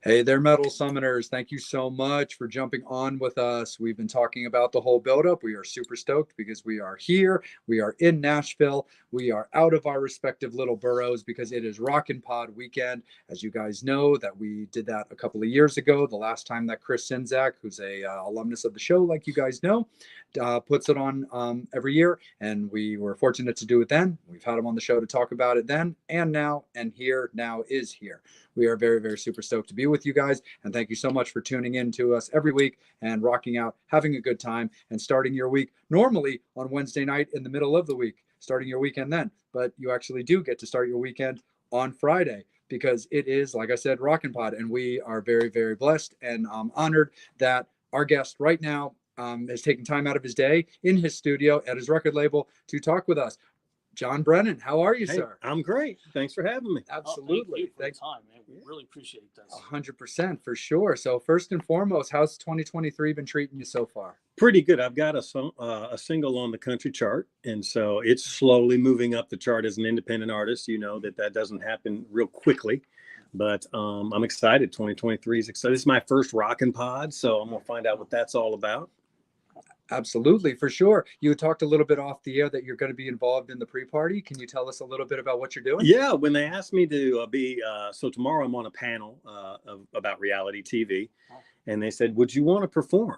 Hey there, Metal Summoners. Thank you so much for jumping on with us. We've been talking about the whole buildup. We are super stoked because we are here. We are in Nashville. We are out of our respective little boroughs because it is Rockin' Pod weekend. As you guys know, that we did that a couple of years ago. The last time that Chris Sinzak, who's a alumnus of the show, like you guys know, puts it on every year. And we were fortunate to do it then. We've had him on the show to talk about it then and now. And here now is here. We are very, very super stoked to be with you guys. And thank you so much for tuning in to us every week and rocking out, having a good time, and starting your week normally on Wednesday night in the middle of the week, starting your weekend then. But you actually do get to start your weekend on Friday because it is, like I said, Rockin' Pod. And we are very, very blessed and honored that our guest right now is taking time out of his day in his studio at his record label to talk with us. Jon Brennan, how are you, sir? I'm great. Thanks for having me. Absolutely. Thanks for the time, man. We really appreciate this. 100% for sure. So first and foremost, how's 2023 been treating you so far? Pretty good. I've got a single on the country chart, and so it's slowly moving up the chart as an independent artist. You know that doesn't happen real quickly, but I'm excited. 2023 is excited. This is my first Rockin' Pod, so I'm gonna find out what that's all about. Absolutely, for sure. You talked a little bit off the air that you're going to be involved in the pre-party. Can you tell us a little bit about what you're doing? Yeah, when they asked me to be, so tomorrow I'm on a panel about reality TV, and they said, would you want to perform?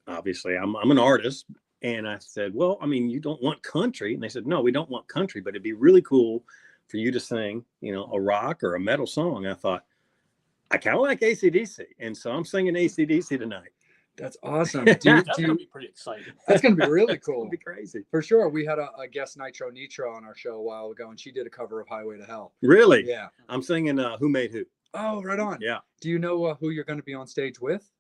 Obviously, I'm an artist, and I said, well, I mean, you don't want country. And they said, no, we don't want country, but it'd be really cool for you to sing, a rock or a metal song. I thought, I kind of like AC/DC, and so I'm singing AC/DC tonight. That's awesome. That's going to be pretty exciting. That's going to be really cool. It'll be crazy. For sure. We had a guest, Nitro on our show a while ago, and she did a cover of Highway to Hell. Really? Yeah. I'm singing Who Made Who. Oh, right on. Yeah. Do you know who you're going to be on stage with?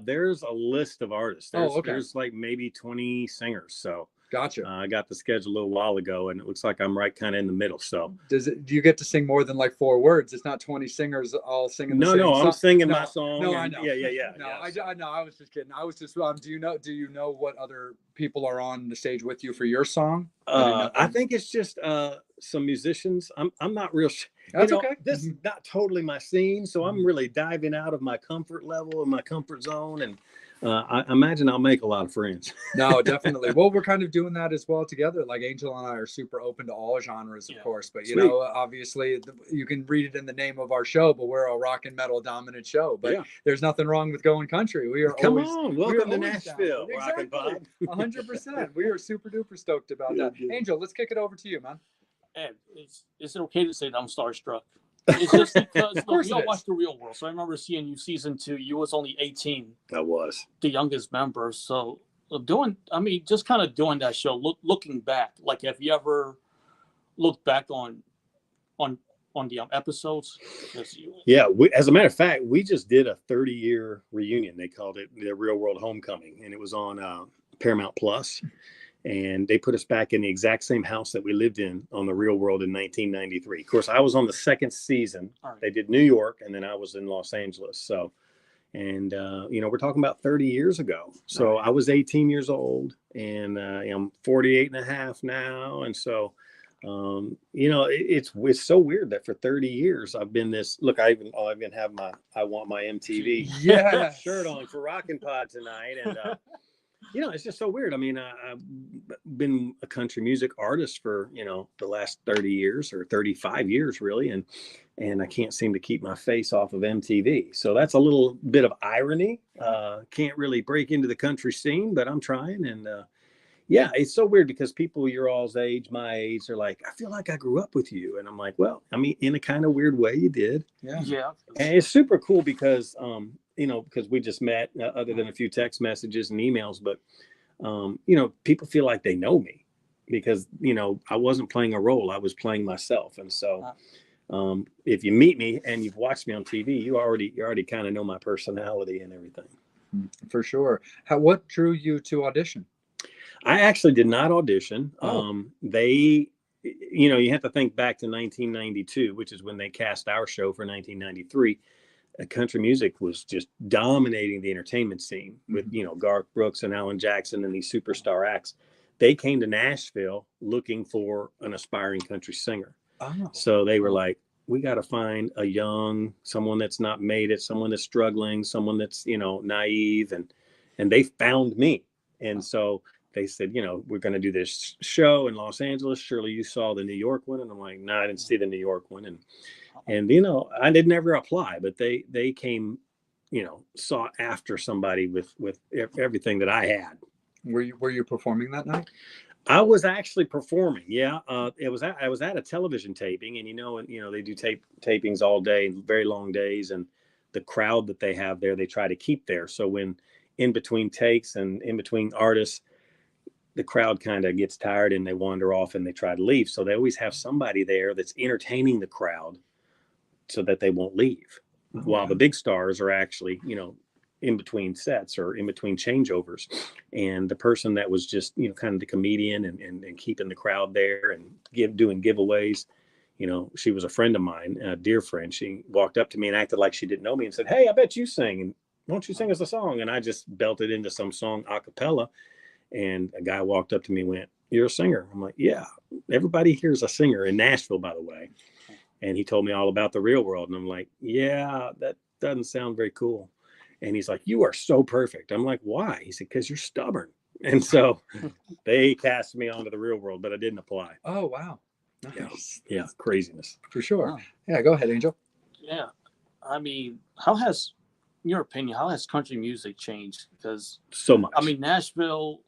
There's a list of artists. There's like maybe 20 singers. So gotcha. I got the schedule a little while ago, and it looks like I'm right kind of in the middle. So do you get to sing more than like 4 words? It's not 20 singers all singing the same song. I'm singing my song. No, I know. Yeah. No, yes. I know. I was just kidding. I was just do you know what other people are on the stage with you for your song? I think it's just some musicians. I'm not real That's okay. This is not totally my scene, so I'm really diving out of my comfort level and my comfort zone, and I imagine I'll make a lot of friends. No, definitely. Well, we're kind of doing that as well together. Like Angel and I are super open to all genres, of course. But, obviously you can read it in the name of our show, but we're a rock and metal dominant show. But there's nothing wrong with going country. We are welcome to Nashville. Exactly. 100%. We are super duper stoked about that. Angel, let's kick it over to you, man. And is it okay to say that I'm starstruck? It's just because we all watched The Real World. So I remember seeing you season 2. You was only 18. I was the youngest member. So just kind of doing that show, looking back, like have you ever looked back on the episodes? Yeah, as a matter of fact, we just did a 30-year reunion. They called it the Real World Homecoming, and it was on Paramount Plus. And they put us back in the exact same house that we lived in on The Real World in 1993. Of course, I was on the second season. Right. They did New York, and then I was in Los Angeles. So, and, we're talking about 30 years ago. So I was 18 years old, and I'm 48 and a half now. And so, it's so weird that for 30 years I've been this. Look, I even have my I Want My MTV shirt on for Rockin' Pod tonight. And, it's just so weird. I mean, I've been a country music artist for, the last 30 years or 35 years, really. And I can't seem to keep my face off of MTV. So that's a little bit of irony. Can't really break into the country scene, but I'm trying. And it's so weird because people your all's age, my age, are like, I feel like I grew up with you. And I'm like, well, I mean, in a kind of weird way, you did. Yeah. And it's super cool because, because we just met other than a few text messages and emails, but, people feel like they know me because, I wasn't playing a role. I was playing myself. And so if you meet me and you've watched me on TV, you already kind of know my personality and everything. For sure. What drew you to audition? I actually did not audition. They, you have to think back to 1992, which is when they cast our show for 1993. Country music was just dominating the entertainment scene with, Garth Brooks and Alan Jackson and these superstar acts. They came to Nashville looking for an aspiring country singer. So they were like, we got to find someone that's not made it, someone that's struggling, someone that's, naive. And they found me. And so they said, we're going to do this show in Los Angeles. Surely you saw the New York one. And I'm like, no, I didn't see the New York one. And I didn't ever apply, but they came, sought after somebody with everything that I had. Were you performing that night? I was actually performing. Yeah. I was at a television taping, and, they do tapings all day, very long days. And the crowd that they have there, they try to keep there. So when in between takes and in between artists, the crowd kind of gets tired and they wander off and they try to leave. So they always have somebody there that's entertaining the crowd so that they won't leave, while the big stars are actually, in between sets or in between changeovers. And the person that was just, kind of the comedian and keeping the crowd there and doing giveaways, she was a friend of mine, a dear friend. She walked up to me and acted like she didn't know me and said, "Hey, I bet you sing. And won't you sing us a song?" And I just belted into some song a cappella. And a guy walked up to me and went, "You're a singer?" I'm like, "Yeah." Everybody here's a singer in Nashville, by the way. And he told me all about the real world. And I'm like, "Yeah, that doesn't sound very cool." And he's like, "You are so perfect." I'm like, "Why?" He said, "Because you're stubborn." And so they cast me onto the real world, but I didn't apply. Oh, wow. Nice. Yeah, craziness. For sure. Wow. Yeah, go ahead, Angel. Yeah. I mean, in your opinion, how has country music changed? Because so much. I mean, Nashville,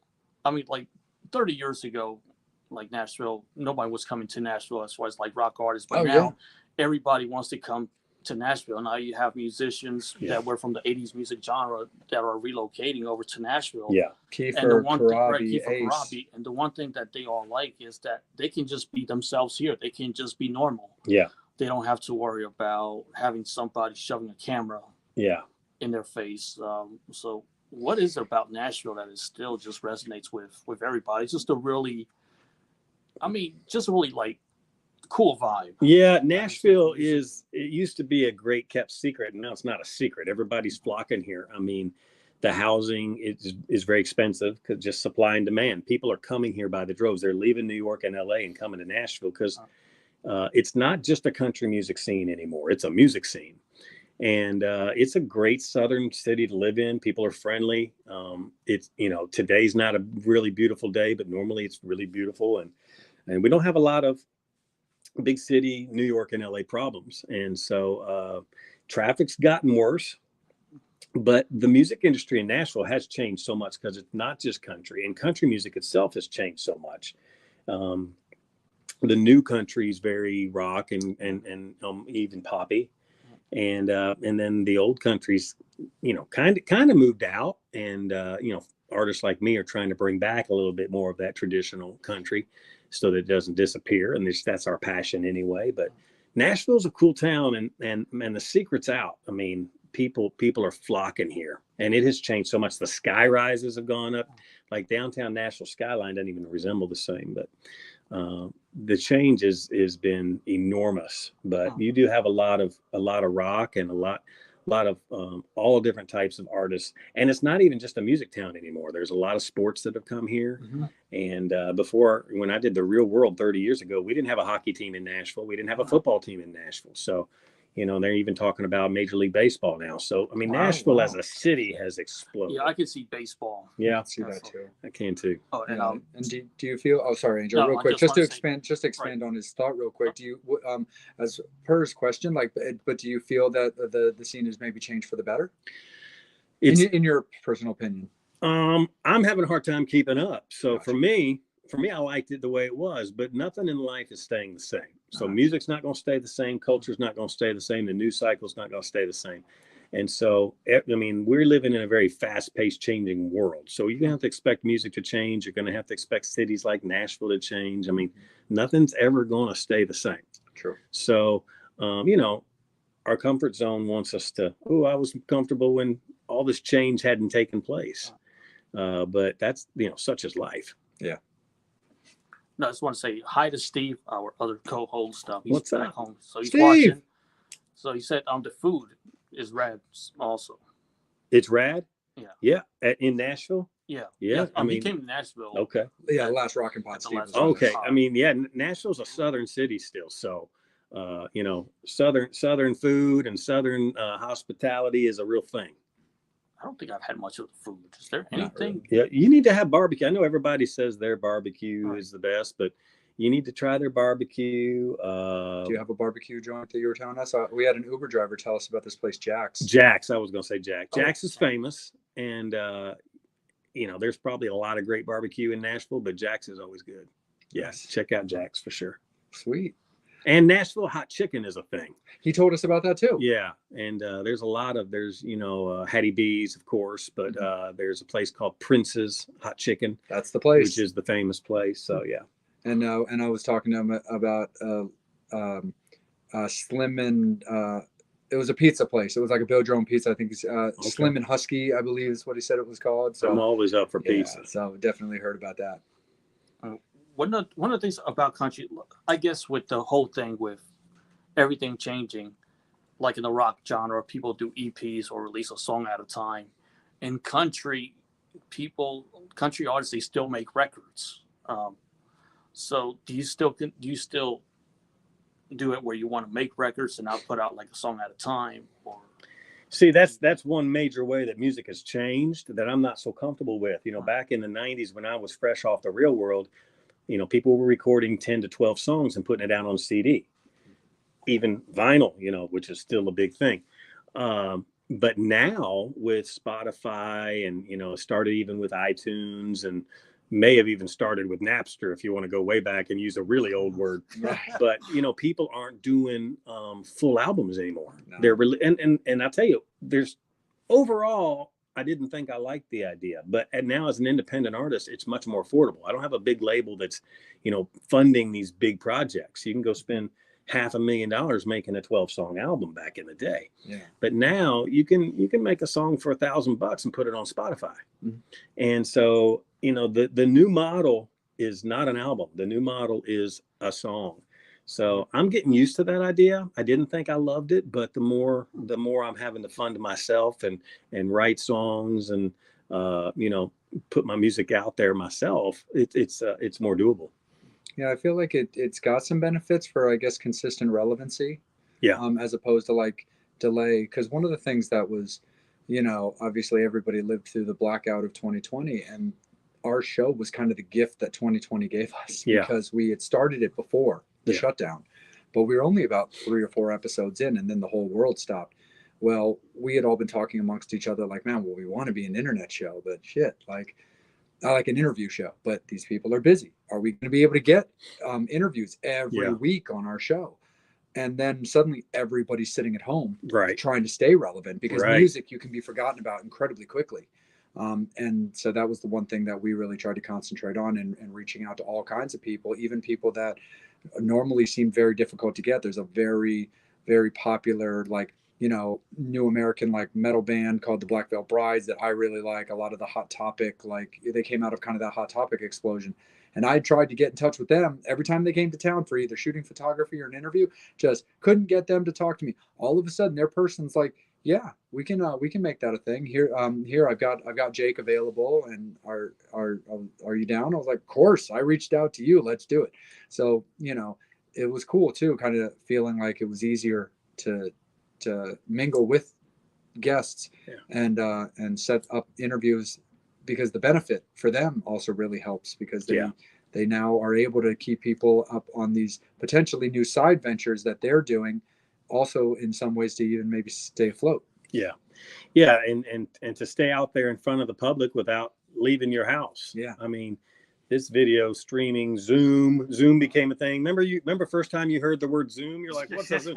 like 30 years ago, like Nashville, nobody was coming to Nashville as far as like rock artists. But now everybody wants to come to Nashville. Now you have musicians that were from the 80s music genre that are relocating over to Nashville. Yeah. Kiefer, Karabi. And the one thing that they all like is that they can just be themselves here. They can just be normal. Yeah. They don't have to worry about having somebody shoving a camera in their face. So what is it about Nashville that is still just resonates with everybody? It's just a really like cool vibe. Yeah, Nashville it used to be a great kept secret, and now it's not a secret. Everybody's flocking here. I mean, the housing is very expensive because just supply and demand. People are coming here by the droves. They're leaving New York and LA and coming to Nashville because it's not just a country music scene anymore. It's a music scene. And it's a great southern city to live in. People are friendly. It's, today's not a really beautiful day, but normally it's really beautiful. And we don't have a lot of big city New York and LA problems. And so traffic's gotten worse. But the music industry in Nashville has changed so much because it's not just country, and country music itself has changed so much. The new country is very rock and even poppy. And then the old country's, kind of moved out, and artists like me are trying to bring back a little bit more of that traditional country so that it doesn't disappear. And that's our passion anyway. But Nashville's a cool town, and the secret's out. I mean, people are flocking here, and it has changed so much. The sky rises have gone up. Like downtown Nashville skyline doesn't even resemble the same, but the change has been enormous. But you do have a lot of rock and a lot of all different types of artists. And it's not even just a music town anymore. There's a lot of sports that have come here. Mm-hmm. And before, when I did the Real World 30 years ago, we didn't have a hockey team in Nashville. We didn't have a football team in Nashville. So, they're even talking about Major League Baseball now. So, I mean, Nashville as a city has exploded. Yeah, I can see baseball. Yeah, I see that too. I can too. Oh, and do you feel? Oh, sorry, Angel. No, real quick, just to expand right. on his thought, real quick. Do you, as per his question, but do you feel that the scene has maybe changed for the better? In your personal opinion. I'm having a hard time keeping up. So for me, I liked it the way it was, but nothing in life is staying the same. So music's not going to stay the same. Culture's not going to stay the same. The news cycle's not going to stay the same. And so, I mean, we're living in a very fast-paced, changing world. So you're going to have to expect music to change. You're going to have to expect cities like Nashville to change. I mean, nothing's ever going to stay the same. True. So, our comfort zone wants us to, I was comfortable when all this change hadn't taken place. But that's, such is life. Yeah. No, I just want to say hi to Steve, our other co-host. He's What's back up? home, so he's Steve! watching. So he said, the food is rad also. It's rad. Yeah. Yeah. In Nashville. Yeah. I mean, he came to Nashville. Okay. Yeah, the last Rockin' Pod. Steve was okay. I mean, Nashville's a southern city still, so You know, Southern food and Southern hospitality is a real thing. I don't think I've had much of the food. Is there Not anything? Yeah, you need to have barbecue. I know everybody says their barbecue Right. is the best, but you need to try their barbecue. Do you have a barbecue joint that you were telling us? We had an Uber driver tell us about this place, Jack's. Jack's, I was going to say Jack. Oh. Jack's is famous, and you know, there's probably a lot of great barbecue in Nashville, but Jack's is always good. Yes, check out Jack's for sure. Sweet. And Nashville hot chicken is a thing. He told us about that too. Yeah, and there's a lot of you know, Hattie B's, of course, but there's a place called Prince's Hot Chicken. That's the place, which is the famous place. So yeah. And I was talking to him about Slim and it was a pizza place. It was like a Bill-Drone pizza. I think it's Slim and Husky, I believe is what he said it was called. So I'm always up for pizza. So definitely heard about that. One of the things about country, I guess, with the whole thing with everything changing, like in the rock genre, people do EPs or release a song at a time. In country artists, they still make records. So do you still do it where you want to make records and not put out like a song at a time? Or see, that's one major way that music has changed that I'm not so comfortable with. You know, back in the 90s when I was fresh off the real world, you know, people were recording 10 to 12 songs and putting it out on CD, even vinyl, you know, which is still a big thing. But now with Spotify and, you know, it started even with iTunes and may have even started with Napster, if you want to go way back and use a really old word. Right. But, you know, people aren't doing full albums anymore. No. They're really, and I'll tell you, there's overall, I didn't think I liked the idea, but now as an independent artist, it's much more affordable. I don't have a big label that's, you know, funding these big projects. You can go spend $500,000 making a 12-song album back in the day. Yeah. But now you can make a song for $1,000 and put it on Spotify. Mm-hmm. And so, you know, the new model is not an album. The new model is a song. So I'm getting used to that idea. I didn't think I loved it, but the more I'm having to fund myself and write songs and you know, put my music out there myself, it's more doable. Yeah, I feel like it's got some benefits for, I guess, consistent relevancy. Yeah. As opposed to like delay, because one of the things that was, you know, obviously everybody lived through the blackout of 2020, and our show was kind of the gift that 2020 gave us because we had started it before the shutdown, but we were only about 3 or 4 episodes in, and then the whole world stopped. Well, we had all been talking amongst each other like, man, well, we want to be an internet show, but shit, like I like an interview show, but these people are busy. Are we going to be able to get interviews every week on our show? And then suddenly everybody's sitting at home trying to stay relevant, because music you can be forgotten about incredibly quickly. And so that was the one thing that we really tried to concentrate on, and reaching out to all kinds of people, even people that normally seem very difficult to get. There's a very, very popular, like, you know, new American like metal band called the Black Veil Brides that I really like. A lot of the Hot Topic, like they came out of kind of that Hot Topic explosion. And I tried to get in touch with them every time they came to town for either shooting photography or an interview, just couldn't get them to talk to me. All of a sudden their person's like, yeah, we can make that a thing. Here, I've got Jake available, and are you down? I was like, of course. I reached out to you. Let's do it. So, you know, it was cool too, kind of feeling like it was easier to mingle with guests and set up interviews, because the benefit for them also really helps, because they now are able to keep people up on these potentially new side ventures that they're doing, also in some ways to even maybe stay afloat. And to stay out there in front of the public without leaving your house. I mean, this video streaming, Zoom became a thing. Remember first time you heard the word Zoom? You're like, what's a Zoom?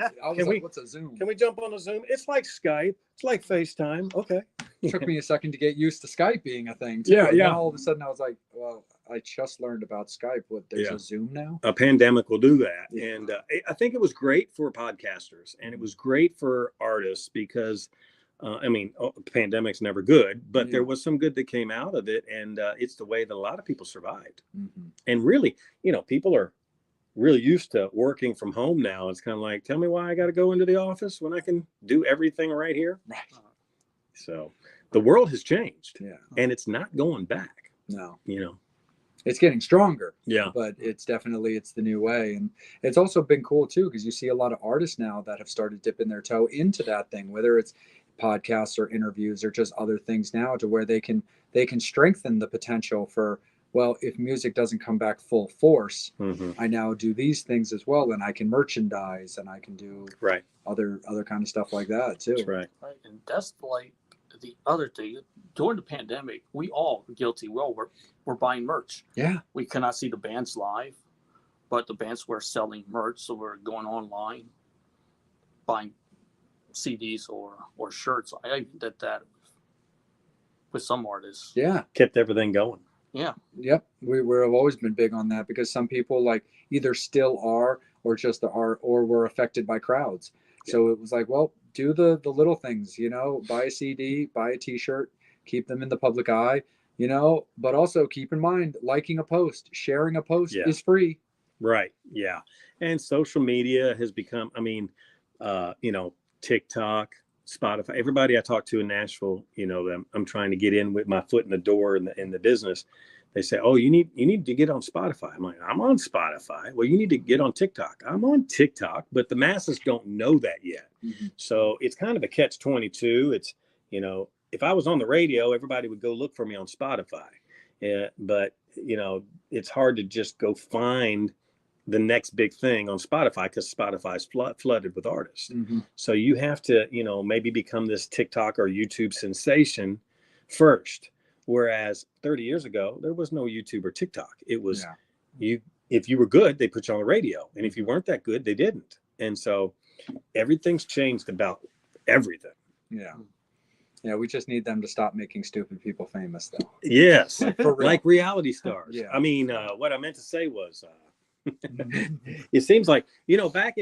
What's a Zoom? Can we jump on a Zoom? It's like Skype. It's like FaceTime. Okay. It took me a second to get used to Skype being a thing too. And then all of a sudden I was like, well, I just learned about Skype. There's a Zoom now? A pandemic will do that. And I think it was great for podcasters, and it was great for artists, because I mean, pandemic's never good, but there was some good that came out of it. And it's the way that a lot of people survived. Mm-hmm. And really, you know, people are really used to working from home now. It's kind of like, tell me why I got to go into the office when I can do everything right here. Right. So the world has changed, and it's not going back. No, you know. it's getting stronger. Yeah. But it's the new way. And it's also been cool too, because you see a lot of artists now that have started dipping their toe into that thing, whether it's podcasts or interviews or just other things now, to where they can strengthen the potential for, well, if music doesn't come back full force, I now do these things as well, and I can merchandise and I can do other kind of stuff like that too. That's right. And that's like the other thing. During the pandemic, we all guilty. Well, we're buying merch. Yeah. We cannot see the bands live, but the bands were selling merch, so we're going online, buying CDs or shirts. I did that with some artists. Yeah. Kept everything going. Yeah. Yep. We've always been big on that, because some people like either still are or just are or were affected by crowds. Yeah. So it was like, well, do the little things, buy a CD, buy a t-shirt, keep them in the public eye, but also keep in mind, liking a post, sharing a post is free. Right. Yeah. And social media has become, TikTok, Spotify, everybody I talk to in Nashville, I'm trying to get in with my foot in the door in the business. They say, oh, you need to get on Spotify. I'm like, I'm on Spotify. Well, you need to get on TikTok. I'm on TikTok, but the masses don't know that yet. So it's kind of a catch-22. It's, if I was on the radio, everybody would go look for me on Spotify. But, it's hard to just go find the next big thing on Spotify, because Spotify's flooded with artists. So you have to, maybe become this TikTok or YouTube sensation first. Whereas 30 years ago, there was no YouTube or TikTok. It was if you were good, they put you on the radio. And if you weren't that good, they didn't. And so everything's changed about everything. Yeah. Yeah, we just need them to stop making stupid people famous, though. Yes, like reality stars. Yeah. I mean, what I meant to say was, it seems like, back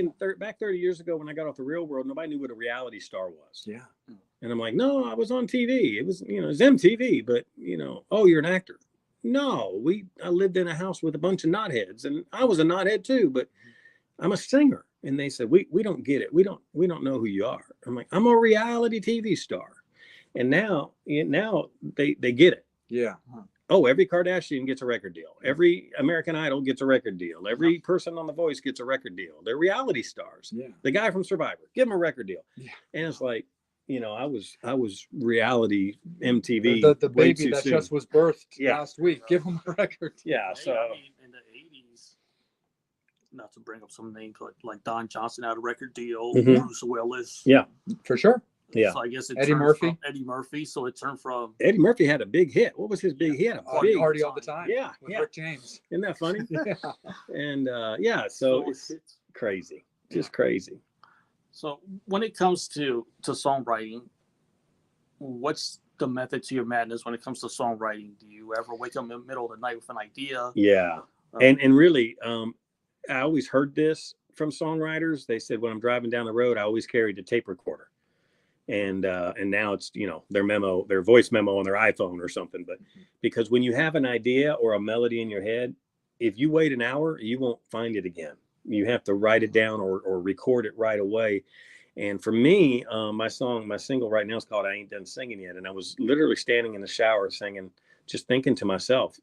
30 years ago when I got off the Real World, nobody knew what a reality star was. Yeah. And I'm like, no, I was on TV. It was, it's MTV, but, oh, you're an actor. No, I lived in a house with a bunch of knotheads, and I was a knothead too, but I'm a singer. And they said, we don't get it. We don't know who you are. I'm like, I'm a reality TV star. And now they get it. Yeah. Oh, every Kardashian gets a record deal. Every American Idol gets a record deal. Every person on The Voice gets a record deal. They're reality stars. Yeah. The guy from Survivor, give him a record deal. Yeah. And it's like, I was reality MTV. The baby that just was birthed last week. Give him a record. Yeah. So in the 80s, not to bring up some names, but like Don Johnson had a record deal. Bruce Willis. Yeah, for sure. Yeah. So I guess Eddie Murphy. Eddie Murphy. So it turned from Eddie Murphy had a big hit. What was his big hit? Party All the Time. Yeah. With Rick James. Isn't that funny? Yeah. And so it's crazy. Just crazy. So when it comes to songwriting, what's the method to your madness when it comes to songwriting? Do you ever wake up in the middle of the night with an idea? Yeah. And really, I always heard this from songwriters. They said, when I'm driving down the road, I always carried a tape recorder. And now it's, their voice memo on their iPhone or something. But because when you have an idea or a melody in your head, if you wait an hour, you won't find it again. You have to write it down or record it right away. And for me, my single right now is called I Ain't Done Singing Yet. And I was literally standing in the shower singing, just thinking to myself,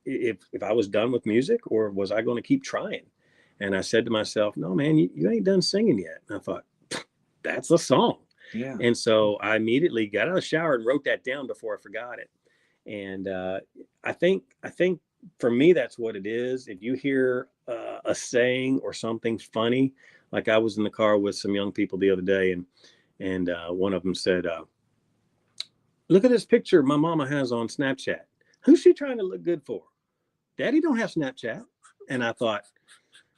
if I was done with music, or was I going to keep trying? And I said to myself, no, man, you ain't done singing yet. And I thought, that's a song. Yeah. And so I immediately got out of the shower and wrote that down before I forgot it. And I think for me, that's what it is. If you hear a saying or something funny, like I was in the car with some young people the other day, and one of them said, look at this picture my mama has on Snapchat. Who's she trying to look good for? Daddy don't have Snapchat. And I thought,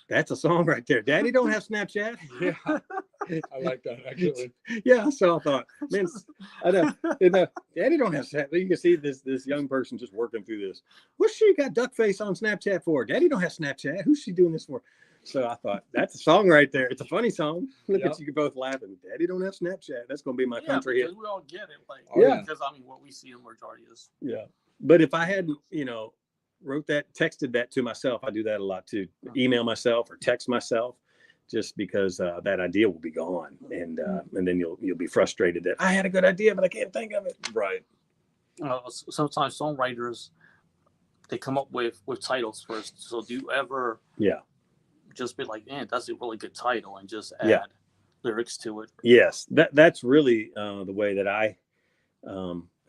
that's a song right there. Daddy don't have Snapchat. Yeah. I like that, actually. Yeah. So I thought, man, Daddy don't have Snapchat. You can see this young person just working through this. What's she got duck face on Snapchat for? Daddy don't have Snapchat. Who's she doing this for? So I thought, that's a song right there. It's a funny song. Look at you both laughing. Daddy don't have Snapchat. That's going to be my country hit. We all get it. Like, because what we see in majority is. Yeah. But if I hadn't, texted that to myself, I do that a lot too. Email myself or text myself, just because that idea will be gone, and then you'll be frustrated that I had a good idea but I can't think of it. Right. Sometimes songwriters they come up with titles first. So do you ever just be like, man, that's a really good title, and just add lyrics to it? Yes, that's really the way that I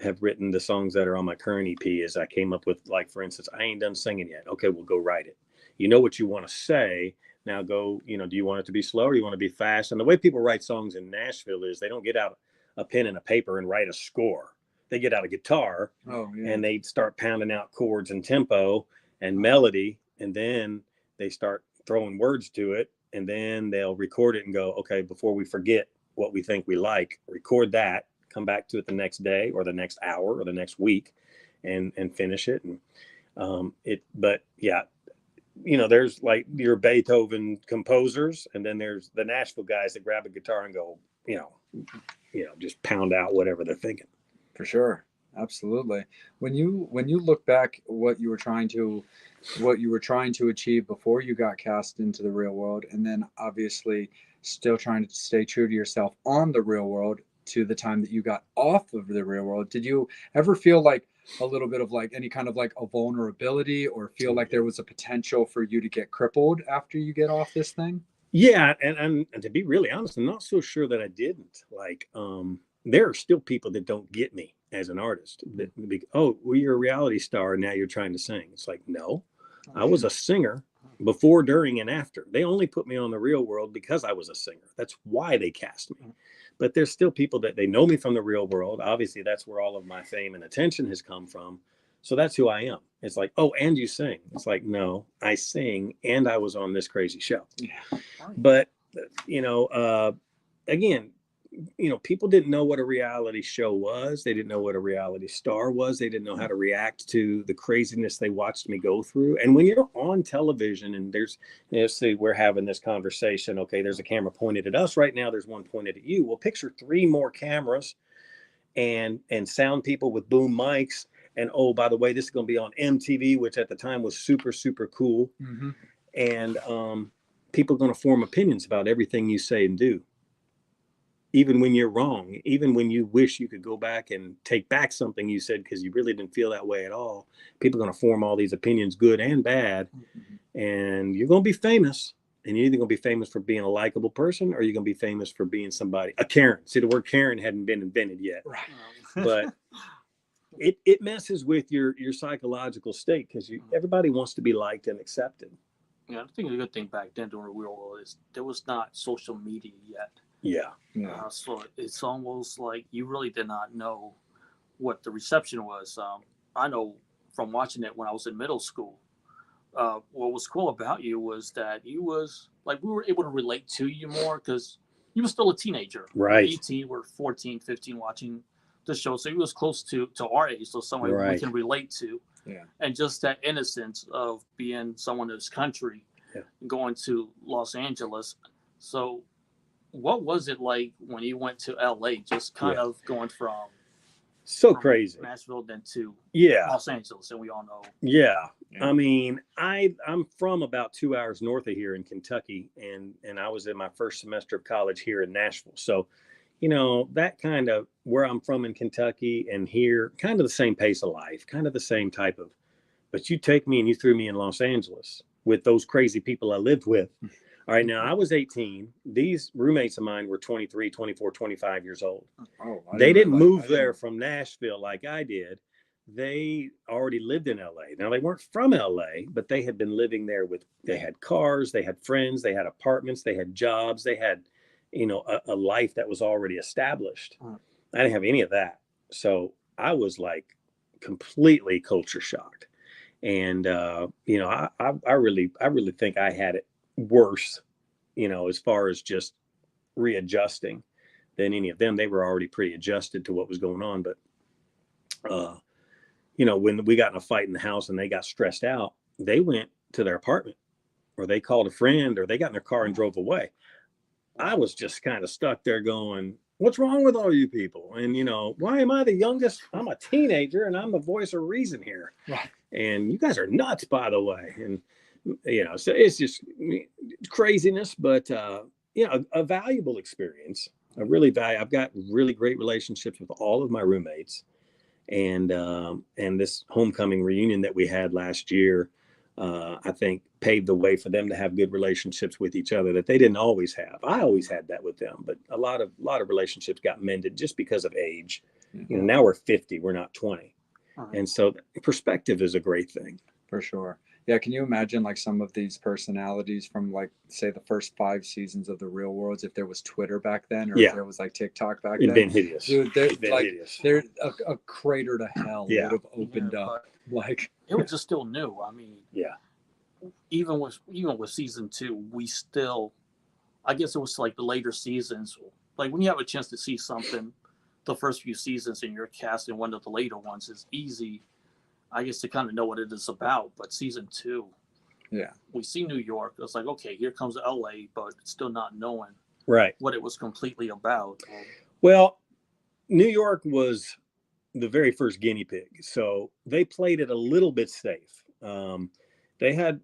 have written the songs that are on my current EP. Is I came up with, like, for instance, I ain't done singing yet. Okay, well, go write it. You know what you want to say. Now go, do you want it to be slow or you want to be fast? And the way people write songs in Nashville is they don't get out a pen and a paper and write a score. They get out a guitar and they start pounding out chords and tempo and melody. And then they start throwing words to it. And then they'll record it and go, okay, before we forget what we think we like, record that, come back to it the next day or the next hour or the next week and finish it. And but yeah, there's like your Beethoven composers, and then there's the Nashville guys that grab a guitar and go, just pound out whatever they're thinking. For sure. Absolutely. When you look back what you were trying to achieve before you got cast into the real world, and then obviously still trying to stay true to yourself on the real world to the time that you got off of the real world, did you ever feel like a little bit of like any kind of like a vulnerability, or feel like there was a potential for you to get crippled after you get off this thing? Yeah. And to be really honest, I'm not so sure that I didn't. Like, there are still people that don't get me as an artist. That well, you're a reality star and now you're trying to sing. It's like, no, I was a singer before, during, and after. They only put me on the real world because I was a singer. That's why they cast me. But there's still people that they know me from the real world. Obviously, that's where all of my fame and attention has come from. So that's who I am. It's like, oh, and you sing. It's like, no, I sing and I was on this crazy show. Yeah. But, again, people didn't know what a reality show was. They didn't know what a reality star was. They didn't know how to react to the craziness they watched me go through. And when you're on television and there's, say we're having this conversation, okay, there's a camera pointed at us right now. There's one pointed at you. Well, picture 3 more cameras and sound people with boom mics. And, oh, by the way, this is going to be on MTV, which at the time was super, super cool. Mm-hmm. And people are going to form opinions about everything you say and do. Even when you're wrong, even when you wish you could go back and take back something you said because you really didn't feel that way at all, people are going to form all these opinions, good and bad. Mm-hmm. And you're going to be famous. And you're either going to be famous for being a likable person, or you're going to be famous for being somebody, a Karen. See, the word Karen hadn't been invented yet. Right. But it messes with your psychological state, because everybody wants to be liked and accepted. Yeah, I think the good thing back then during the real world is there was not social media yet. Yeah. So it's almost like you really did not know what the reception was. I know from watching it when I was in middle school, what was cool about you was that you was like, we were able to relate to you more because you were still a teenager. Right. 18, we're 14, 15 watching the show. So he was close to our age. So somebody we can relate to. Yeah. And just that innocence of being someone in this country, going to Los Angeles. So what was it like when you went to LA, just kind of going from crazy Nashville then to Los Angeles, and we all know. Yeah. I mean, I'm from about 2 hours north of here in Kentucky, and I was in my first semester of college here in Nashville. So, that kind of where I'm from in Kentucky and here, kind of the same pace of life, kind of the same type of, but you take me and you threw me in Los Angeles with those crazy people I lived with. All right, now I was 18. These roommates of mine were 23, 24, 25 years old. They didn't move there from Nashville like I did. They already lived in LA. Now, they weren't from LA, but they had been living there they had cars, they had friends, they had apartments, they had jobs, they had, a life that was already established. I didn't have any of that. So I was like completely culture shocked. And, I really think I had it worse, as far as just readjusting than any of them. They were already pretty adjusted to what was going on. But, when we got in a fight in the house and they got stressed out, they went to their apartment, or they called a friend, or they got in their car and drove away. I was just kind of stuck there going, what's wrong with all you people? And, why am I the youngest? I'm a teenager and I'm the voice of reason here. Right. And you guys are nuts, by the way. And, so it's just craziness, but, a valuable experience. I've got really great relationships with all of my roommates. and this homecoming reunion that we had last year, I think paved the way for them to have good relationships with each other that they didn't always have. I always had that with them, but a lot of relationships got mended just because of age. You know, now we're 50, we're not 20. And so perspective is a great thing. For sure. Yeah. Can you imagine like some of these personalities from like, say, the first 5 seasons of the Real Worlds, if there was Twitter back then, or if there was like TikTok back then? It'd been hideous. Dude, they're a crater to hell would have opened up. Like, it was just still new. I mean, even with season 2, we still, I guess it was like the later seasons. Like when you have a chance to see something, the first few seasons and you're casting one of the later ones is easy, I guess, to kind of know what it is about. But season 2, we see New York. It's like, okay, here comes LA, but still not knowing what it was completely about. Well, New York was the very first guinea pig, so they played it a little bit safe. They had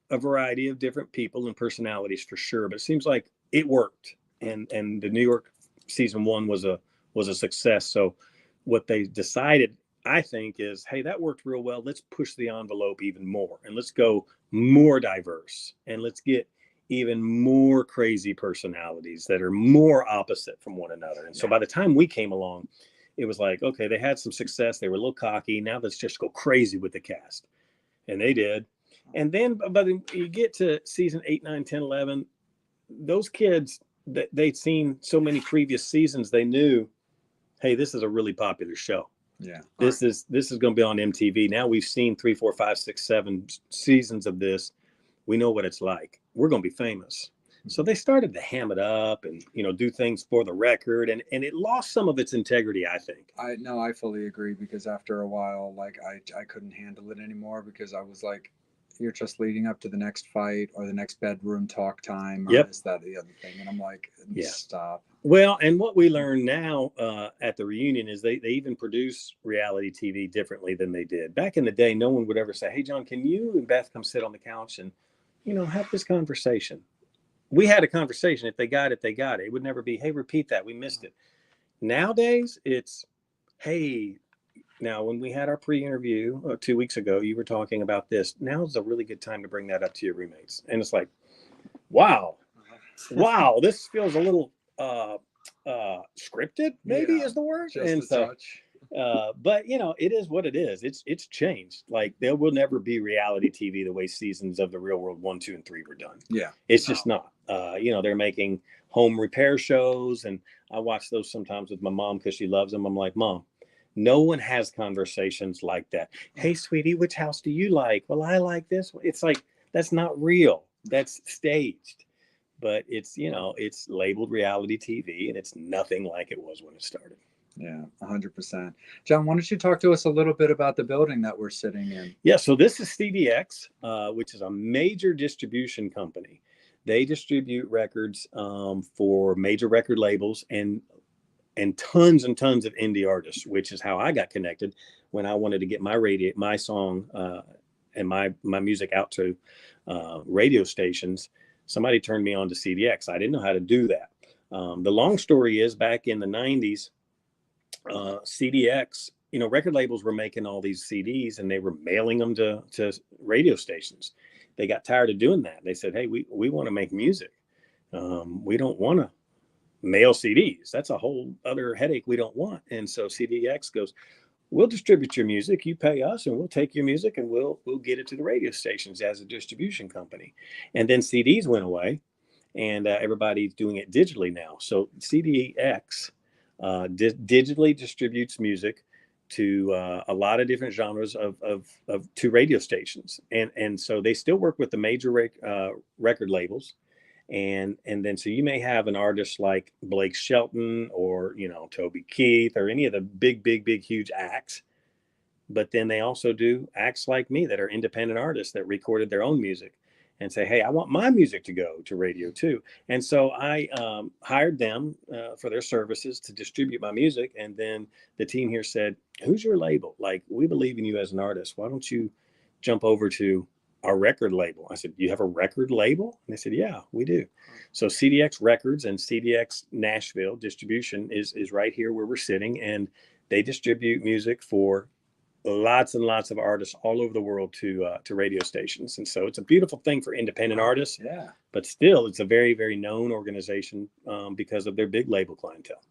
a variety of different people and personalities for sure, but it seems like it worked. And the New York season 1 was a success. So what they decided, I think, is, hey, that worked real well. Let's push the envelope even more, and let's go more diverse, and let's get even more crazy personalities that are more opposite from one another. And so by the time we came along, it was like, okay, they had some success. They were a little cocky. Now let's just go crazy with the cast. And they did. And then by the you get to season 8, 9, 10, 11, those kids, they'd seen so many previous seasons, they knew, hey, this is a really popular show. Yeah. This is going to be on MTV. Now we've seen 3, 4, 5, 6, 7 seasons of this. We know what it's like. We're going to be famous. So they started to ham it up and, do things for the record. And it lost some of its integrity, I think. I fully agree, because after a while, like I couldn't handle it anymore, because I was like, you're just leading up to the next fight or the next bedroom talk time or this, that, the other thing. And I'm like, stop. Well, and what we learn now at the reunion is they even produce reality TV differently than they did. Back in the day, no one would ever say, hey, John, can you and Beth come sit on the couch and, have this conversation? We had a conversation. If they got it, they got it. It would never be, hey, repeat that. We missed it. Nowadays, it's, hey, now when we had our pre-interview 2 weeks ago, you were talking about this. Now's a really good time to bring that up to your roommates. And it's like, wow, this feels a little scripted, maybe is the word. And so, touch. But it is what it is. It's changed. Like there will never be reality TV the way seasons of the Real World 1, 2, and 3 were done. Yeah, it's just not. They're making home repair shows, and I watch those sometimes with my mom because she loves them. I'm like, Mom, no one has conversations like that. Hey, sweetie, which house do you like? Well, I like this one. It's like, that's not real. That's staged. But it's labeled reality TV, and it's nothing like it was when it started. Yeah, 100%. John, why don't you talk to us a little bit about the building that we're sitting in? Yeah, so this is CDX, which is a major distribution company. They distribute records for major record labels and tons and tons of indie artists, which is how I got connected when I wanted to get my song and my music out to radio stations. Somebody turned me on to CDX. I didn't know how to do that. The long story is, back in the 90s, CDX, record labels were making all these CDs and they were mailing them to radio stations. They got tired of doing that. They said, hey, we want to make music. We don't want to mail CDs. That's a whole other headache we don't want. And so CDX goes, we'll distribute your music. You pay us and we'll take your music and we'll get it to the radio stations as a distribution company. And then CDs went away and everybody's doing it digitally now. So CDX digitally distributes music to a lot of different genres to radio stations. And so they still work with the major record labels. And then so you may have an artist like Blake Shelton or, Toby Keith or any of the big, huge acts. But then they also do acts like me that are independent artists that recorded their own music and say, hey, I want my music to go to radio too. And so I hired them for their services to distribute my music. And then the team here said, who's your label? Like, we believe in you as an artist. Why don't you jump over to our record label? I said, you have a record label? And they said, yeah, we do. So CDX Records and CDX Nashville distribution is right here where we're sitting. And they distribute music for lots and lots of artists all over the world to radio stations. And so it's a beautiful thing for independent artists. Yeah. But still, it's a very, very known organization because of their big label clientele.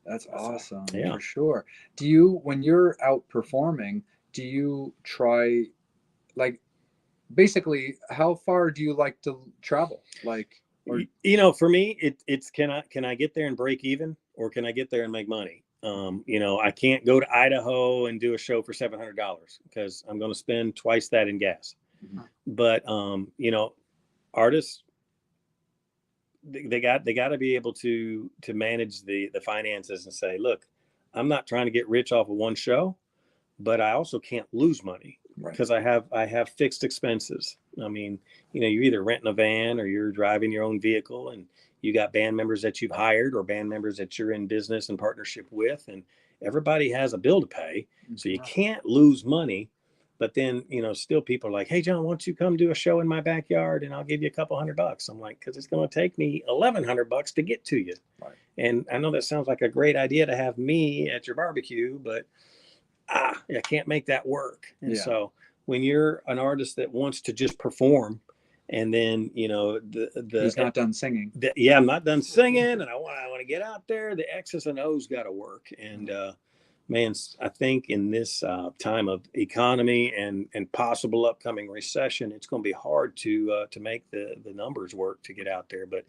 That's awesome. Yeah. For sure. Do you, when you're out performing, do you try, like, basically, how far do you like to travel? Like, or... For me, it's can I get there and break even, or can I get there and make money? I can't go to Idaho and do a show for $700 because I'm going to spend twice that in gas. Mhm. But artists, they got to be able to manage the finances and say, look, I'm not trying to get rich off of one show, but I also can't lose money because I have fixed expenses. I mean, you're either renting a van or you're driving your own vehicle, and you got band members that you've hired or band members that you're in business and partnership with, and everybody has a bill to pay. So you can't lose money. But then, still people are like, hey, John, why don't you come do a show in my backyard and I'll give you a couple $100? I'm like, because it's going to take me $1,100 to get to you. Right. And I know that sounds like a great idea to have me at your barbecue, but I can't make that work. And so when you're an artist that wants to just perform, and then he's not done singing. I'm not done singing, and I want to get out there. The X's and O's got to work. And man, I think in this time of economy and possible upcoming recession, it's going to be hard to make the numbers work to get out there. But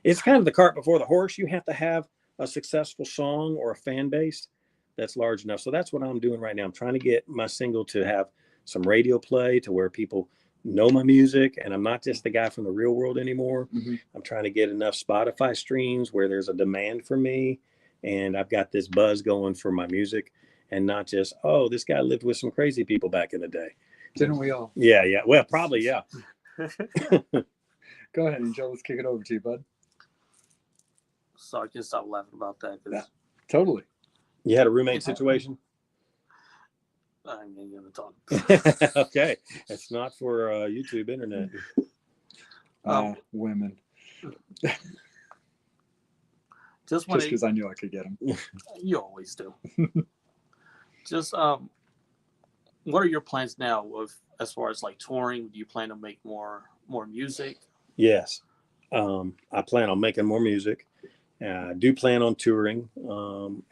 it's kind of the cart before the horse. You have to have a successful song or a fan base that's large enough. So that's what I'm doing right now. I'm trying to get my single to have some radio play to where people know my music, and I'm not just the guy from the real world anymore. Mm-hmm. I'm trying to get enough Spotify streams where there's a demand for me, and I've got this buzz going for my music, and not just, oh, this guy lived with some crazy people back in the day. Didn't we all? Yeah. Well, probably, yeah. Go ahead, Angel. Let's kick it over to you, bud. So I can stop laughing about that. Yeah, totally. You had a roommate situation? I ain't gonna talk. Okay, it's not for YouTube internet. Women. Just because I knew I could get them. You always do. Just what are your plans now as far as like touring? Do you plan to make more music? Yes, I plan on making more music. I do plan on touring,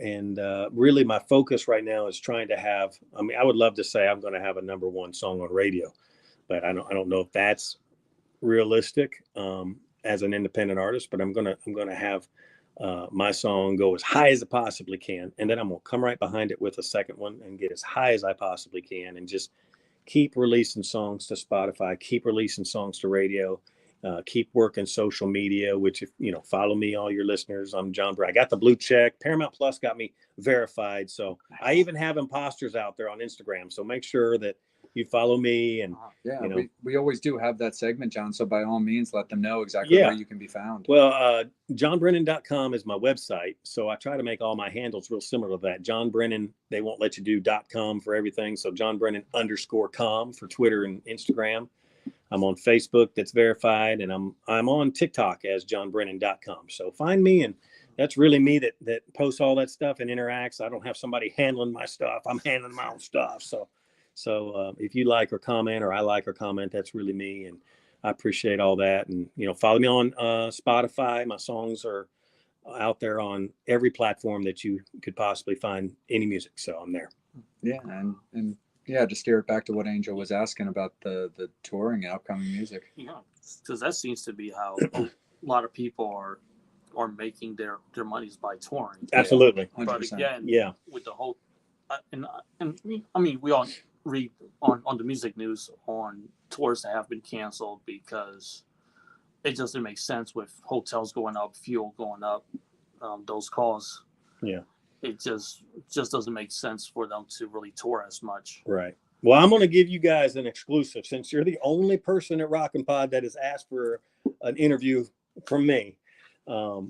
and really my focus right now is trying to have, I would love to say I'm going to have a number one song on radio, but I don't know if that's realistic as an independent artist, but I'm going to have my song go as high as it possibly can. And then I'm going to come right behind it with a second one and get as high as I possibly can, and just keep releasing songs to Spotify, keep releasing songs to radio. Keep working social media, which, if follow me, all your listeners. I'm Jon Brennan. I got the blue check. Paramount Plus got me verified. So I even have imposters out there on Instagram. So make sure that you follow me. And we always do have that segment, John. So by all means, let them know exactly where you can be found. Well, JonBrennan.com is my website. So I try to make all my handles real similar to that. Jon Brennan, they won't let you do .com for everything. So JonBrennan_com for Twitter and Instagram. I'm on Facebook, that's verified, and I'm on TikTok as JonBrennan.com. So find me, and that's really me that posts all that stuff and interacts. I don't have somebody handling my stuff. I'm handling my own stuff. So if you like or comment, or I like or comment, that's really me, and I appreciate all that. And follow me on Spotify. My songs are out there on every platform that you could possibly find any music. So I'm there. Yeah, and yeah, to steer it back to what Angel was asking about the touring and upcoming music. Yeah, because that seems to be how a lot of people are making their monies by touring. Absolutely. 100%. But again, with the whole, and we all read on the music news on tours that have been canceled because it doesn't make sense with hotels going up, fuel going up, those costs. Yeah. It just doesn't make sense for them to really tour as much. Right. Well, I'm going to give you guys an exclusive, since you're the only person at Rockin' Pod that has asked for an interview from me. Or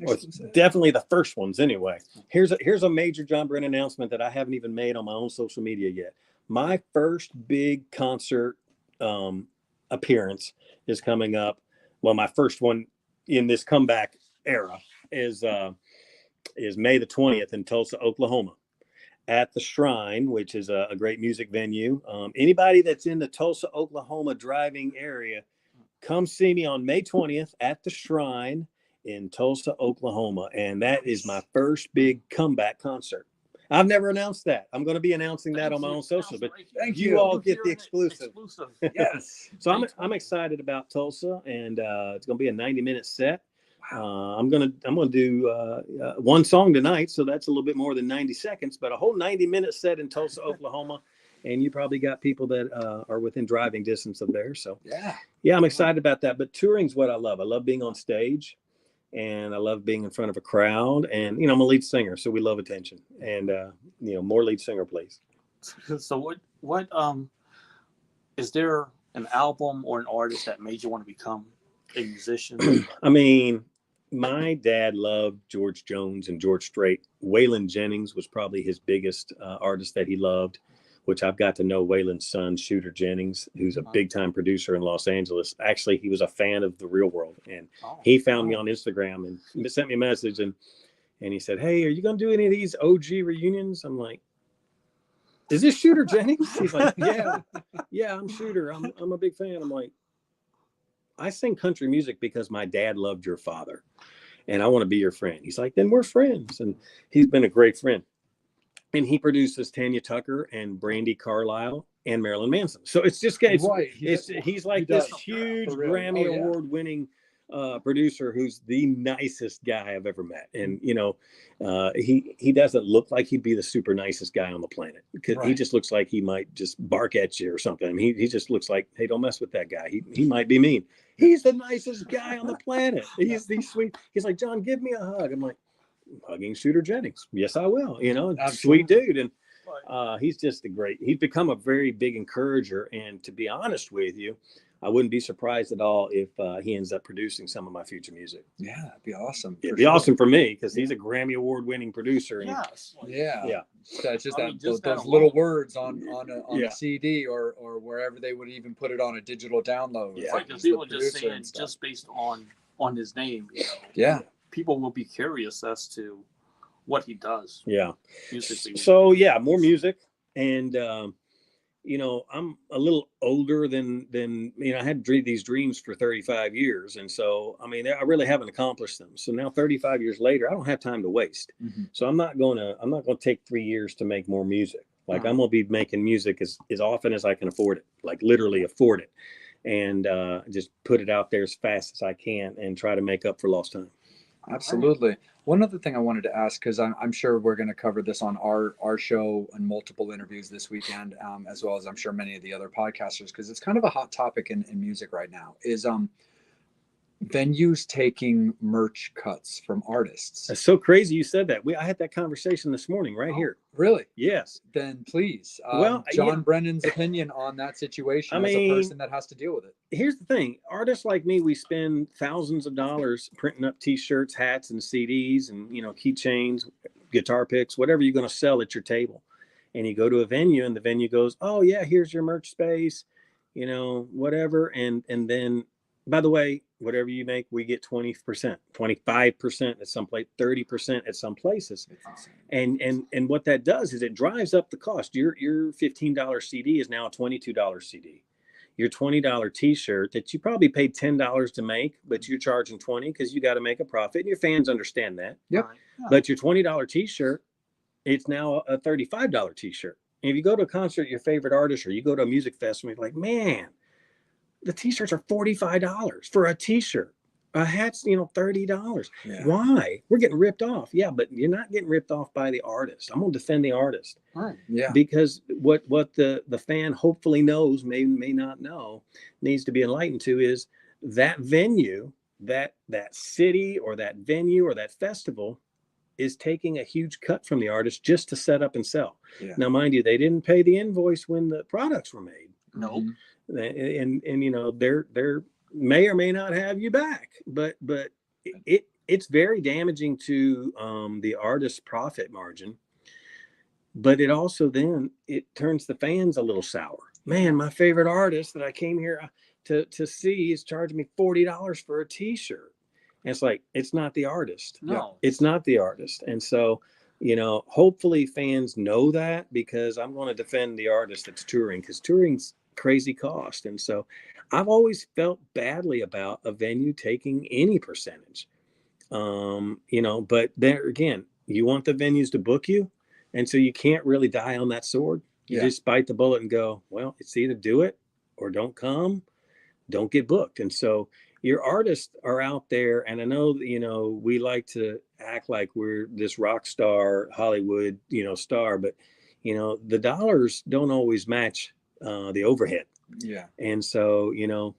definitely the first ones anyway. Here's a major Jon Brennan announcement that I haven't even made on my own social media yet. My first big concert appearance is coming up. Well, my first one in this comeback era is May the 20th in Tulsa, Oklahoma. at the Shrine, which is a great music venue. Anybody that's in the Tulsa, Oklahoma driving area, come see me on May 20th at the Shrine in Tulsa, Oklahoma. And that is my first big comeback concert. I've never announced that. I'm going to be announcing that on my own social, but you all get the exclusive. Yes. So I'm excited about Tulsa, and it's going to be a 90-minute set. I'm gonna do one song tonight, so that's a little bit more than 90 seconds, but a whole 90-minute set in Tulsa, Oklahoma, and you probably got people that are within driving distance of there. So yeah, I'm excited about that. But touring's what I love. I love being on stage, and I love being in front of a crowd. And I'm a lead singer, so we love attention. And more lead singer, please. So what is there an album or an artist that made you want to become a musician? I mean, my dad loved George Jones and George Strait. Waylon Jennings was probably his biggest artist that he loved, which I've got to know Waylon's son, Shooter Jennings, who's a big time producer in Los Angeles. Actually, he was a fan of the Real World, and he found me on Instagram and sent me a message, and he said, "Hey, are you going to do any of these OG reunions?" I'm like, "Is this Shooter Jennings?" He's like, yeah, I'm Shooter. I'm a big fan. I'm like, I sing country music because my dad loved your father, and I want to be your friend. He's like, then we're friends. And he's been a great friend. And he produces Tanya Tucker and Brandy Carlisle and Marilyn Manson. So it's just, he's like this huge Grammy Award winning producer who's the nicest guy I've ever met. And, he doesn't look like he'd be the super nicest guy on the planet, because he just looks like he might just bark at you or something. I mean, he just looks like, hey, don't mess with that guy. He might be mean. He's the nicest guy on the planet. He's the sweet. He's like, John, give me a hug. I'm like, hugging Shooter Jennings. Yes, I will. Sweet dude. And he's just he's become a very big encourager. And to be honest with you, I wouldn't be surprised at all if he ends up producing some of my future music. Yeah, that'd be awesome. It'd be awesome for me, because he's a Grammy Award winning producer. And It's just those little words on a CD or wherever they would even put it on a digital download. Yeah, because people just saying just based on his name. People will be curious as to what he does. Yeah. Musically. So more music. And I'm a little older than I had these dreams for 35 years. And so, I mean, I really haven't accomplished them. So now 35 years later, I don't have time to waste. Mm-hmm. So I'm not going to take 3 years to make more music. Like I'm going to be making music as often as I can afford it, like literally afford it, and just put it out there as fast as I can and try to make up for lost time. Absolutely. One other thing I wanted to ask, because I'm sure we're going to cover this on our show and multiple interviews this weekend, as well as I'm sure many of the other podcasters, because it's kind of a hot topic in music right now, is venues taking merch cuts from artists. That's so crazy you said that. I had that conversation this morning right here. Really? Yes. Then please, Jon Brennan's opinion on that situation as a person that has to deal with it. Here's the thing. Artists like me, we spend thousands of dollars printing up T-shirts, hats, and CDs, and keychains, guitar picks, whatever you're going to sell at your table. And you go to a venue, and the venue goes, "Oh yeah, here's your merch space," whatever. And then, by the way, whatever you make, we get 20%, 25% at some place, 30% at some places. And what that does is it drives up the cost. Your $15 CD is now a $22 CD. Your $20 T-shirt that you probably paid $10 to make, but you're charging $20 because you got to make a profit. And your fans understand that. Yep. But your $20 T-shirt, it's now a $35 T-shirt. And if you go to a concert, your favorite artist, or you go to a music festival, you're like, man, the T-shirts are $45 for a T-shirt. A hat's, $30. Yeah. Why? We're getting ripped off. Yeah, but you're not getting ripped off by the artist. I'm going to defend the artist. Right. Yeah. Because what the fan hopefully knows, may not know, needs to be enlightened to, is that venue, that city or that venue or that festival is taking a huge cut from the artist just to set up and sell. Yeah. Now, mind you, they didn't pay the invoice when the products were made. No. And they're may or may not have you back, but it's very damaging to the artist's profit margin. But it also then it turns the fans a little sour. Man, my favorite artist that I came here to see is charging me $40 for a T-shirt. And it's like, it's not the artist. No, it's not the artist. And so hopefully fans know that, because I'm going to defend the artist that's touring, because touring's crazy cost. And so I've always felt badly about a venue taking any percentage. But there again, you want the venues to book you. And so you can't really die on that sword. You just bite the bullet and go, well, it's either do it or don't come, don't get booked. And so your artists are out there. And I know, we like to act like we're this rock star, Hollywood, star, but, the dollars don't always match the overhead. Yeah. And so,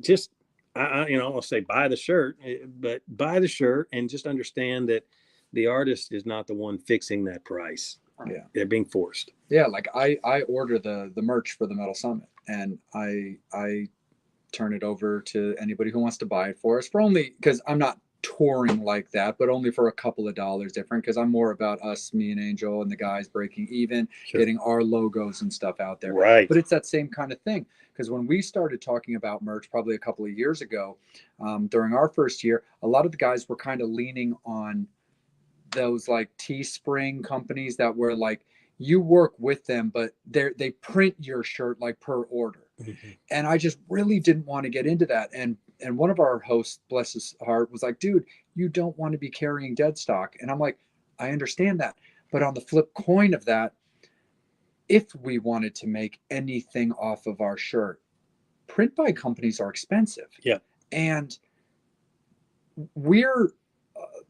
just, I'll say buy the shirt, but buy the shirt and just understand that the artist is not the one fixing that price. Yeah. They're being forced. Yeah. Like I order the merch for the Metal Summit, and I turn it over to anybody who wants to buy it for us, for only, because I'm not touring like that, but only for a couple of dollars different, because I'm more about us, me and Angel and the guys breaking even, getting our logos and stuff out there. Right. But it's that same kind of thing. Because when we started talking about merch probably a couple of years ago, during our first year, a lot of the guys were kind of leaning on those like Teespring companies that were like, you work with them, but they print your shirt like per order. Mm-hmm. And I just really didn't want to get into that. And one of our hosts, bless his heart, was like, dude, you don't want to be carrying dead stock. And I'm like, I understand that. But on the flip coin of that, if we wanted to make anything off of our shirt, print by companies are expensive. Yeah. And we're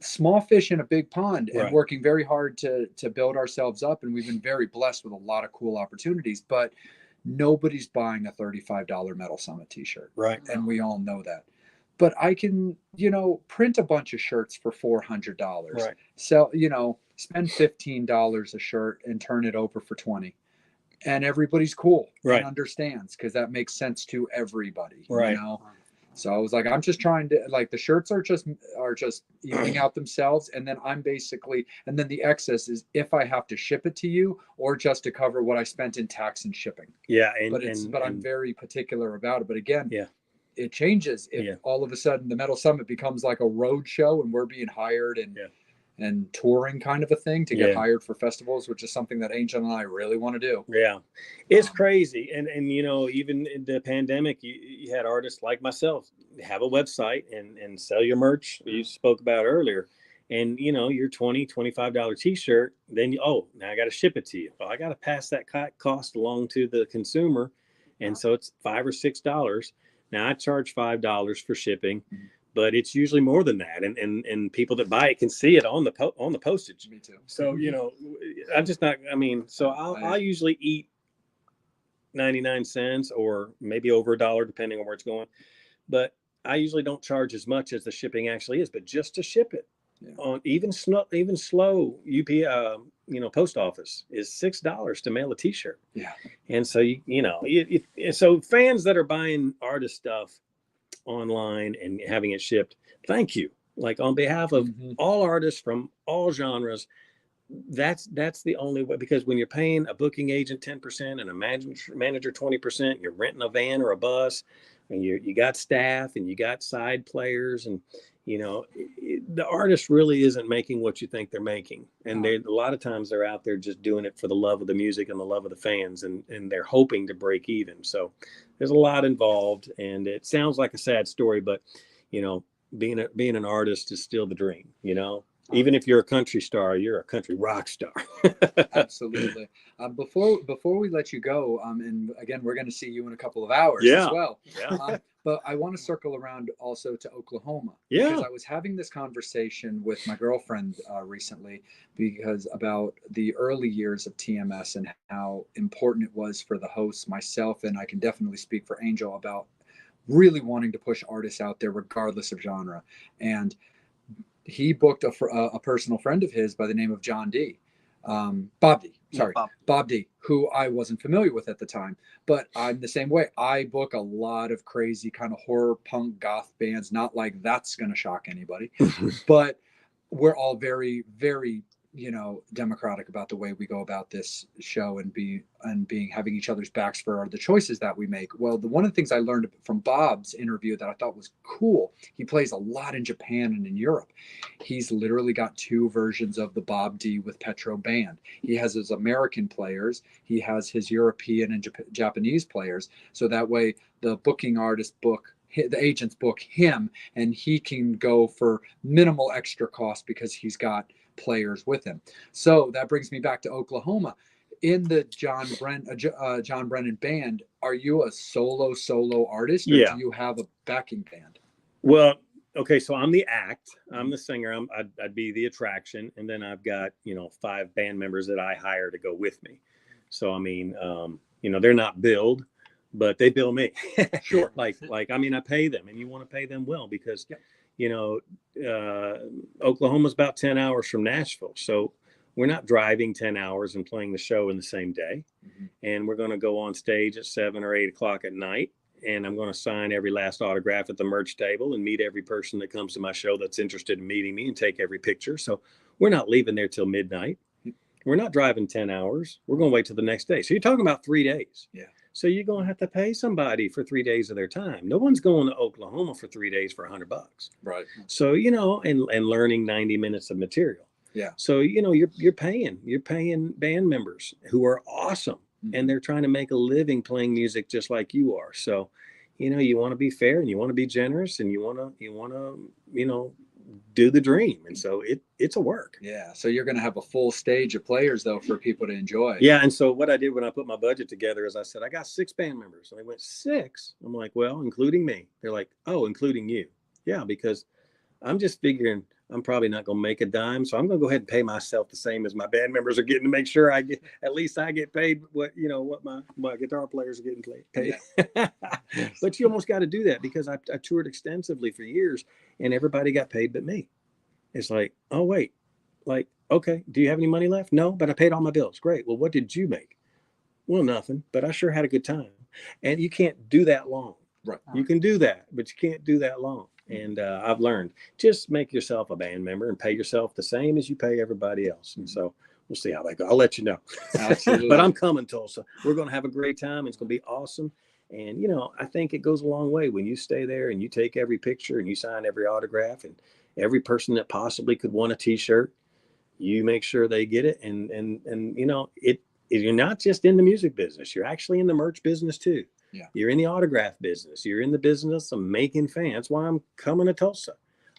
small fish in a big pond, and working very hard to build ourselves up. And we've been very blessed with a lot of cool opportunities, but nobody's buying a $35 Metal Summit t-shirt. Right. And we all know that. But I can, print a bunch of shirts for $400. Right. Sell, spend $15 a shirt and turn it over for 20. And everybody's cool and understands, because that makes sense to everybody. Right. So I was like, I'm just trying to, like, the shirts are just evening out themselves. And then and then the excess is if I have to ship it to you, or just to cover what I spent in tax and shipping. Yeah. But I'm very particular about it. But again, it changes if all of a sudden the Metal Summit becomes like a road show and we're being hired and touring kind of a thing to get hired for festivals, which is something that Angel and I really want to do. Yeah, it's crazy. And even in the pandemic, you had artists like myself have a website and sell your merch you spoke about earlier. And, your $20, $25 t-shirt, then now I got to ship it to you. Well, I got to pass that cost along to the consumer. And so it's $5 or $6. Now I charge $5 for shipping. But it's usually more than that, and people that buy it can see it on the postage. Me too. So I'm just not. I mean, so I'll usually eat 99 cents or maybe over $1, depending on where it's going. But I usually don't charge as much as the shipping actually is. But just to ship it on even slow post office is $6 to mail a t-shirt. Yeah. And so so fans that are buying artist stuff online and having it shipped, thank you. Like, on behalf of all artists from all genres, that's the only way, because when you're paying a booking agent 10% and a manager 20%, you're renting a van or a bus, and you got staff and you got side players, and the artist really isn't making what you think they're making. And a lot of times they're out there just doing it for the love of the music and the love of the fans, and they're hoping to break even. So there's a lot involved, and it sounds like a sad story, but being an artist is still the dream. Even if you're a country star, you're a country rock star. Absolutely. Before we let you go, and again, we're going to see you in a couple of hours as well. Yeah. But I want to circle around also to Oklahoma. Yeah. Because I was having this conversation with my girlfriend recently, because about the early years of TMS and how important it was for the hosts, myself, and I can definitely speak for Angel, about really wanting to push artists out there regardless of genre. And he booked a personal friend of his by the name of Bob D. Bob D, who I wasn't familiar with at the time. But I'm the same way. I book a lot of crazy kind of horror punk goth bands. Not like that's going to shock anybody, but we're all very, very democratic about the way we go about this show and having each other's backs for the choices that we make. Well, one of the things I learned from Bob's interview that I thought was cool, he plays a lot in Japan and in Europe. He's literally got 2 versions of the Bob D with Petro band. He has his American players, he has his European and Japanese players, so that way the booking artist the agents book him, and he can go for minimal extra cost because he's got players with him. So that brings me back to Oklahoma. In the Jon Brennan band, are you a solo artist, or do you have a backing band? Well, okay, so I'm the act. I'm the singer. I'd be the attraction, and then I've got 5 band members that I hire to go with me. So I mean, they're not billed, but they bill me. Sure. I pay them, and you want to pay them well because, Oklahoma's about 10 hours from Nashville. So we're not driving 10 hours and playing the show in the same day. Mm-hmm. And we're going to go on stage at 7 or 8 o'clock at night. And I'm going to sign every last autograph at the merch table and meet every person that comes to my show that's interested in meeting me and take every picture. So we're not leaving there till midnight. We're not driving 10 hours. We're going to wait till the next day. So you're talking about 3 days. Yeah. So you're going to have to pay somebody for 3 days of their time. No one's going to Oklahoma for 3 days for $100. Right. So, and learning 90 minutes of material. Yeah. So, you're paying band members who are awesome, mm-hmm. and they're trying to make a living playing music just like you are. So, you want to be fair and you want to be generous and you want to, do the dream. And so it's a work. Yeah. So you're going to have a full stage of players though for people to enjoy. Yeah. And so what I did when I put my budget together is I said, I got 6 band members. And they went, 6? I'm like, well, including me. They're like, oh, including you. Yeah. Because I'm just figuring I'm probably not going to make a dime. So I'm going to go ahead and pay myself the same as my band members are getting to make sure I get paid what my guitar players are getting paid. Yeah. But you almost got to do that because I toured extensively for years and everybody got paid but me. It's like, oh, wait, okay, do you have any money left? No, but I paid all my bills. Great. Well, what did you make? Well, nothing, but I sure had a good time. And you can't do that long. Right. You can do that, but you can't do that long. And I've learned, just make yourself a band member and pay yourself the same as you pay everybody else. And so we'll see how that goes. I'll let you know. Absolutely. But I'm coming, Tulsa. We're going to have a great time. It's going to be awesome. And, I think it goes a long way when you stay there and you take every picture and you sign every autograph and every person that possibly could want a T-shirt, you make sure they get it. And you're not just in the music business. You're actually in the merch business too. Yeah. You're in the autograph business. You're in the business of making fans. That's why I'm coming to Tulsa.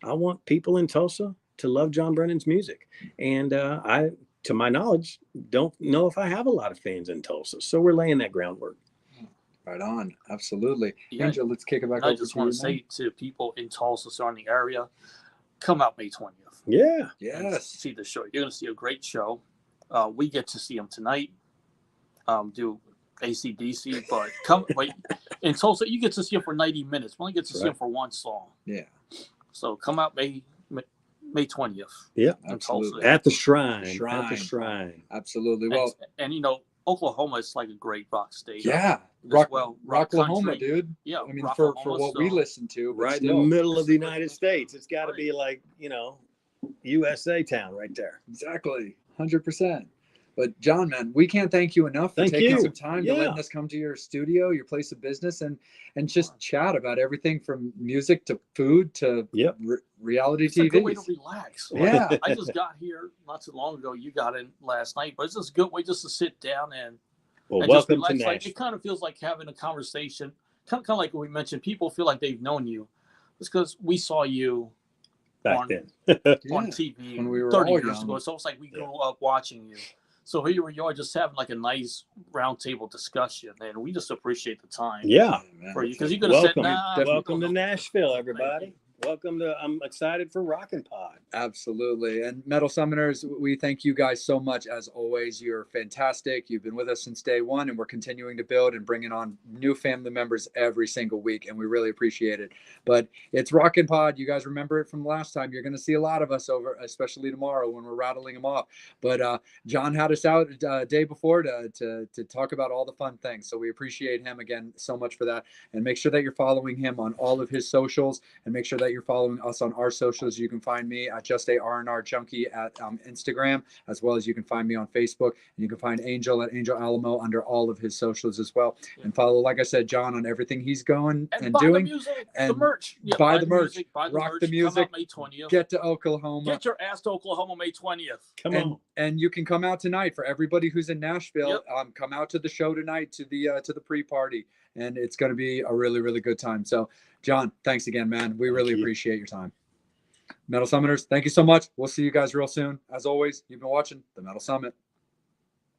I want people in Tulsa to love Jon Brennan's music. And I, to my knowledge, don't know if I have a lot of fans in Tulsa. So we're laying that groundwork. Right on. Absolutely. Yeah. Angel, let's kick it back over to you. I just want to say to people in Tulsa surrounding area, come out May 20th. Yeah. Yes. See the show. You're going to see a great show. We get to see them tonight. Do AC/DC, but in Tulsa, you get to see them for 90 minutes. We only get to see them for one song. Yeah. So come out May 20th. Yeah, absolutely. At the shrine. At the shrine. Absolutely. Well, and Oklahoma is like a great rock state. Yeah. Rocklahoma, dude. Yeah. I mean, for what we listen to. Right in the middle of the United States. It's got to be like, USA town right there. Exactly. 100%. But Jon, man, we can't thank you enough for taking some time to letting us come to your studio, your place of business, and just chat about everything from music to food to reality TV. It's a good way to relax. Yeah. I just got here not too long ago. You got in last night, but it's just a good way just to sit down and welcome just relax. To Nashville. It kind of feels like having a conversation, kind of like what we mentioned. People feel like they've known you. It's because we saw you back then on TV when we were 30 years ago. So it's like we grew up watching you. So here we are just having like a nice roundtable discussion, and we just appreciate the time. Yeah. For you, because you're going to say, welcome to Nashville, everybody. I'm excited for Rockin' Pod. Absolutely. And Metal Summoners, we thank you guys so much. As always, you're fantastic. You've been with us since day one, and we're continuing to build and bringing on new family members every single week, and we really appreciate it. But it's Rockin' Pod. You guys remember it from last time. You're going to see a lot of us over, especially tomorrow when we're rattling them off. But Jon had us out a day before to talk about all the fun things. So we appreciate him again so much for that. And make sure that you're following him on all of his socials, and make sure that that you're following us on our socials. You can find me at just a R&R junkie at Instagram, as well as you can find me on Facebook, and you can find Angel at Angel Alamo under all of his socials as well. Yeah. And follow, like I said, Jon on everything he's going and buy doing. The music, and the merch. Yeah, buy the merch, music, buy the rock merch, the music, come out May 20th. get to Oklahoma. Get your ass to Oklahoma May 20th. Come on. And you can come out tonight. For everybody who's in Nashville, come out to the show tonight, to the pre-party, and it's going to be a really, really good time. So, Jon, thanks again, man. We really appreciate your time. Metal Summoners, thank you so much. We'll see you guys real soon. As always, you've been watching the Metal Summit.